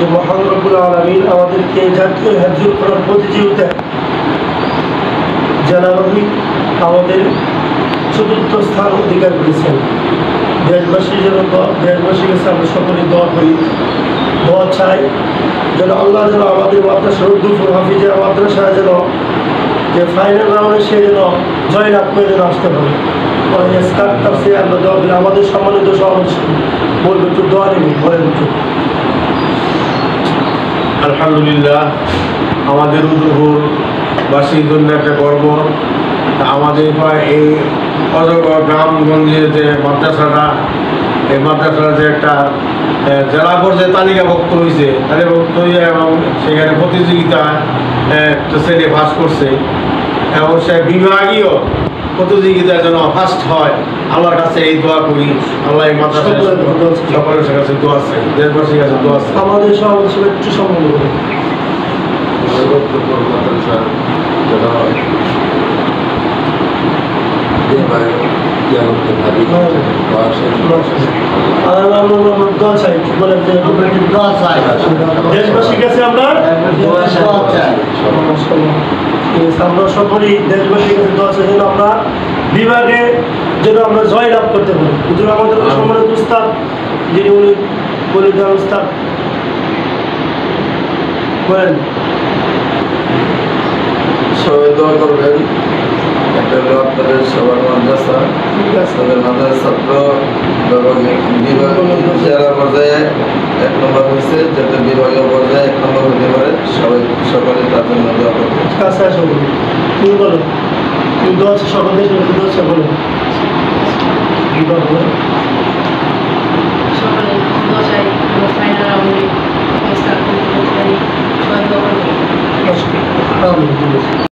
যে মহান রব্বুল আলামিন আমাদেরকে জাতীয় হিফজুল কোরআন প্রতিযোগিতায় জেলাবাহী আমাদের চতুর্থ স্থান অধিকার করেছেন। দেশবাসীর জন্য দেশবাসীর কাছে আমরা সকলে দোয়া করি, দোয়া চাই যেন আল্লাহ যেন আমাদের মাদ্রাসা উদ্দুফুল হাফিজিয়া মাদ্রাসায় যেন যে ফাইনাল রাউন্ডে সে যেন জয়লাভ করে যেন আসতে পারে। আমরা দোয়া করি, আমাদের সম্মানিত সভাপতি বলবে একটু দোয়া নেবেন, বলেন একটু। আলহামদুলিল্লাহ, আমাদের উদয়পুরবাসীর জন্য একটা গর্ব। আমাদের এই অজগর গ্রামগঞ্জের যে মাদ্রাসাটা, এই মাদ্রাসাটা যে একটা জেলা পর্যায়ে তালিকাভুক্ত হয়েছে, তালিকাভুক্ত হয়ে এবং সেখানে প্রতিযোগিতায় একটা ছেলে পাস করছে এবং সে বিভাগীয় প্রতিযোগিতায় যেন ফার্স্ট হয়, আল্লাহর কাছে এই দোয়া করি। আল্লাহ এই মাদ্রাসা সকলের কাছে দোয়া আছে, দেশবাসীর কাছে দোয়া আছে। আমাদের সভাপতি একটু সম্মান করবেন। দেশবাসীর কাছে আমরা সকলেই দেশবাসীর কাছে দোয়া চাই যেন আমরা বিভাগে যেন আমরা জয় লাভ করতে পারি। সুতরাং আমাদের সম্মানিত উস্তাদ যিনি উনি বলে দেওয়ার উস্তাদ বলেন। সবাই দোয়া করবেন। একটা হলো আপনাদের সবার মাদ্রাসা, তাদের মাদ্রাসার ছাত্র এবং জেলা পর্যায়ে 1 নম্বর হয়েছে, যাতে বিভাগীয় পর্যায়ে 1 নম্বর হতে পারে। সকলে তার জন্য দোয়া করবেন। কাছে আসো, তুমি বলো, তুমি দোয়া আছে সকলের জন্য, দোয়া আছে বলো। সকলে দোয়া চাই ফাইনাল রাউন্ডে স্টার্ট করতে পারি, সবাই দোয়া করবেন। আচ্ছা,